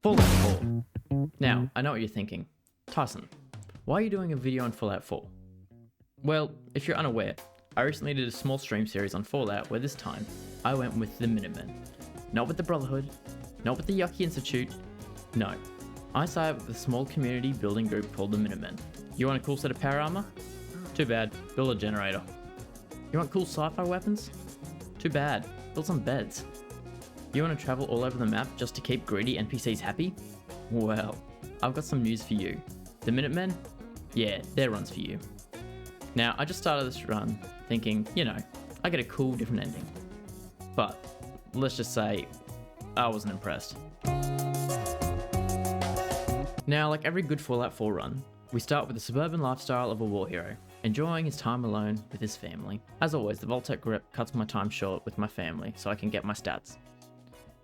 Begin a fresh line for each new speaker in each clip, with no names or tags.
Fallout 4. Now, I know what you're thinking. Tyson, why are you doing a video on Fallout 4? Well, if you're unaware, I recently did a small stream series on Fallout where this time, I went with the Minutemen. Not with the Brotherhood, not with the Yucky Institute, no. I sided with a small community building group called the Minutemen. You want a cool set of power armor? Too bad, build a generator. You want cool sci-fi weapons? Too bad, build some beds. You want to travel all over the map just to keep greedy NPCs happy? Well, I've got some news for you. The Minutemen? Yeah, their run's for you. Now, I just started this run thinking, I get a cool different ending. But, let's just say, I wasn't impressed. Now, like every good Fallout 4 run, we start with the suburban lifestyle of a war hero, enjoying his time alone with his family. As always, the Vault-Tec grip cuts my time short with my family so I can get my stats.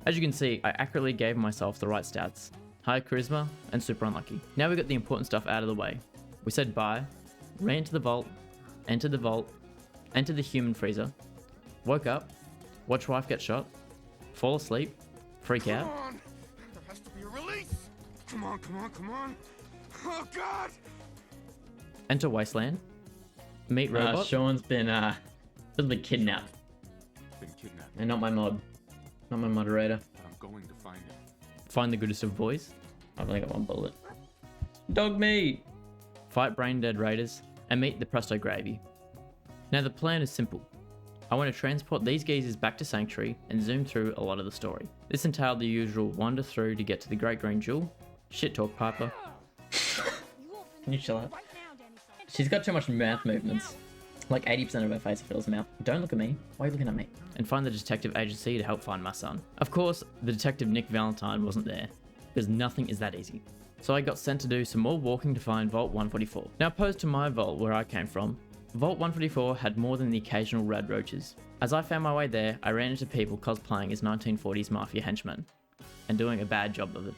As you can see, I accurately gave myself the right stats. High charisma and super unlucky. Now we got the important stuff out of the way. We said bye, ran to the vault, entered the human freezer, woke up, watch wife get shot, fall asleep, freak out.
Come on! There has to be a release! Come on! Oh god!
Enter wasteland, meet robot.
Shaun's been kidnapped.
Been kidnapped.
And not my moderator.
I'm going to find him.
Find the goodest of boys,
I've only got one bullet. Dog meat!
fight brain dead raiders, and meet the Presto Gravy. Now the plan is simple. I want to transport these geezers back to Sanctuary and zoom through a lot of the story. This entailed the usual wander through to get to the Great Green Jewel, shit talk Piper.
Can you chill out? She's got too much mouth movements. Like 80% of her face fills mouth. Don't look at me. Why are you looking at me?
And find the detective agency to help find my son. Of course, the detective Nick Valentine wasn't there, because nothing is that easy. So I got sent to do some more walking to find Vault 144. Now opposed to my vault where I came from, Vault 144 had more than the occasional red roaches. As I found my way there, I ran into people cosplaying as 1940s mafia henchmen, and doing a bad job of it.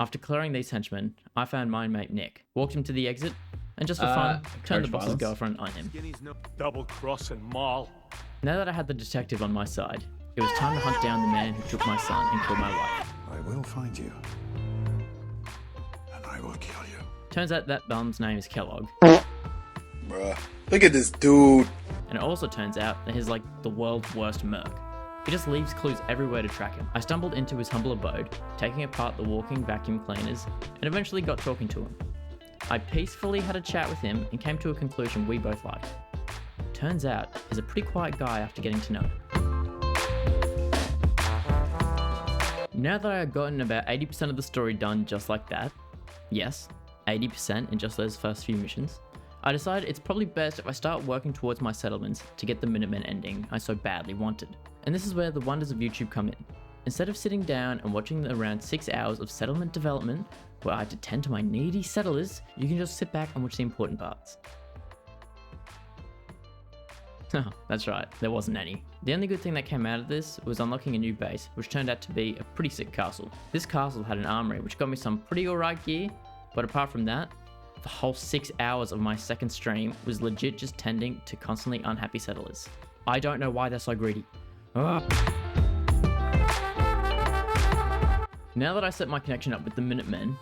After clearing these henchmen, I found my mate Nick, walked him to the exit, and just for fun, turned the boss's
violence.
girlfriend on him.
Double cross and maul.
Now that I had the detective on my side, it was time to hunt down the man who took my son and killed my wife.
I will find you. And I will kill you.
Turns out that bum's name is Kellogg.
Bruh, look at this dude.
And it also turns out that he's like the world's worst merc. He just leaves clues everywhere to track him. I stumbled into his humble abode, taking apart the walking vacuum cleaners, and eventually got talking to him. I peacefully had a chat with him and came to a conclusion we both liked. Turns out, he's a pretty quiet guy after getting to know him. Now that I had gotten about 80% of the story done just like that, yes, 80% in just those first few missions, I decided it's probably best if I start working towards my settlements to get the Minutemen ending I so badly wanted. And this is where the wonders of YouTube come in. Instead of sitting down and watching around 6 hours of settlement development, where I had to tend to my needy settlers, you can just sit back and watch the important parts. That's right, there wasn't any. The only good thing that came out of this was unlocking a new base, which turned out to be a pretty sick castle. This castle had an armory, which got me some pretty alright gear, but apart from that, the whole 6 hours of my second stream was legit just tending to constantly unhappy settlers. I don't know why they're so greedy. Ugh. Now that I set my connection up with the Minutemen,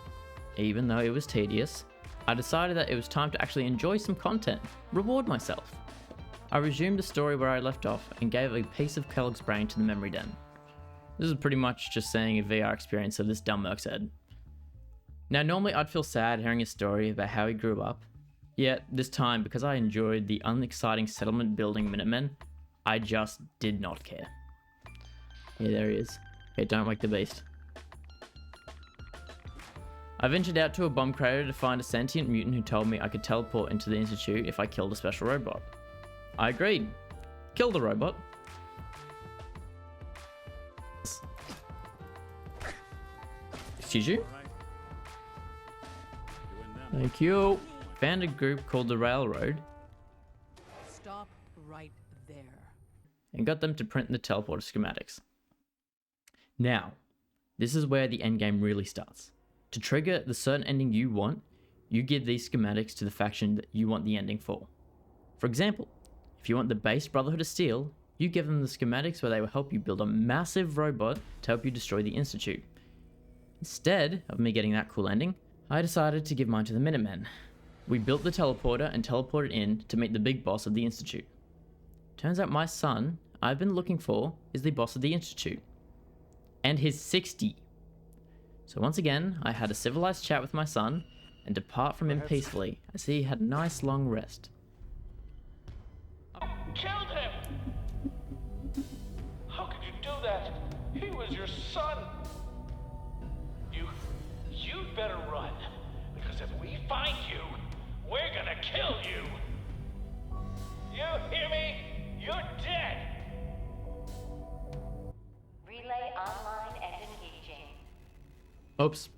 even though it was tedious, I decided that it was time to actually enjoy some content, reward myself. I resumed the story where I left off and gave a piece of Kellogg's brain to the memory den. This is pretty much just saying a VR experience of this dumb merc's head. Now normally I'd feel sad hearing a story about how he grew up, yet this time because I enjoyed the unexciting settlement building Minutemen, I just did not care. Yeah, there he is. Okay, don't wake the beast. I ventured out to a bomb crater to find a sentient mutant who told me I could teleport into the Institute if I killed a special robot. I agreed. Kill the robot. Excuse you? Thank you. Found a group called the Railroad.
Stop right there.
And got them to print the teleporter schematics. Now, this is where the endgame really starts. To trigger the certain ending you want, you give these schematics to the faction that you want the ending for. For example, if you want the base Brotherhood of Steel, you give them the schematics where they will help you build a massive robot to help you destroy the Institute. Instead of me getting that cool ending, I decided to give mine to the Minutemen. We built the teleporter and teleported in to meet the big boss of the Institute. Turns out my son I've been looking for is the boss of the Institute. And he's 60. So once again, I had a civilized chat with my son and depart from him peacefully as he had a nice long rest.
Killed him! How could you do that? He was your son! You'd better run, because if we find you, we're gonna kill you! You hear me? You're dead!
Relay online and engaging.
Oops.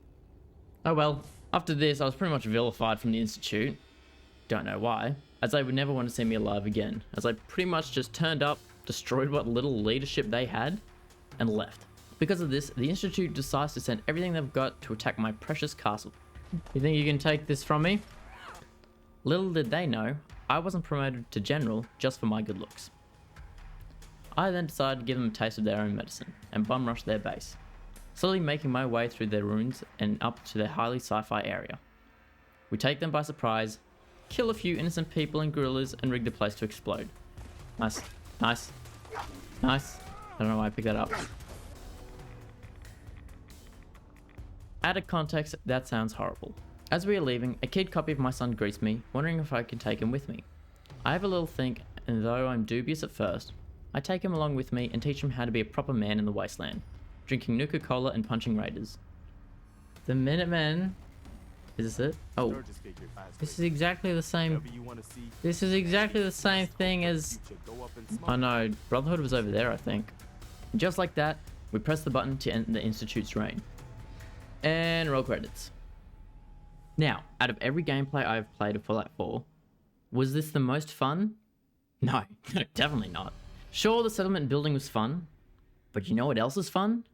Oh well, after this I was pretty much vilified from the Institute. Don't know why, as they would never want to see me alive again, as I pretty much just turned up, destroyed what little leadership they had, and left. Because of this, the Institute decides to send everything they've got to attack my precious castle. You think you can take this from me? Little did they know, I wasn't promoted to general just for my good looks. I then decided to give them a taste of their own medicine, and bum rush their base, slowly making my way through their ruins and up to their highly sci-fi area. We take them by surprise, kill a few innocent people and gorillas, and rig the place to explode. Nice, nice, nice. I don't know why I picked that up. Added context, that sounds horrible. As we are leaving, a kid copy of my son greets me, wondering if I could take him with me. I have a little think, and though I'm dubious at first, I take him along with me and teach him how to be a proper man in the wasteland, drinking Nuka-Cola and punching raiders. The Minutemen... Is this it? Oh. This is exactly the same... This is exactly the same thing as... Oh no, Brotherhood was over there, I think. Just like that, we press the button to end the Institute's reign. And roll credits. Now, out of every gameplay I've played of Fallout 4, was this the most fun? No, definitely not. Sure, the settlement building was fun, but you know what else is fun?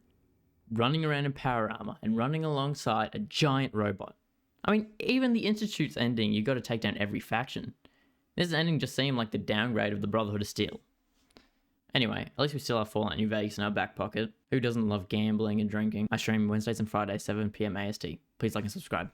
Running around in power armor and running alongside a giant robot. I mean, even the Institute's ending, you got to take down every faction. This ending just seemed like the downgrade of the Brotherhood of Steel. Anyway, at least we still have Fallout New Vegas in our back pocket. Who doesn't love gambling and drinking? I stream Wednesdays and Fridays, 7 PM AST. Please like and subscribe.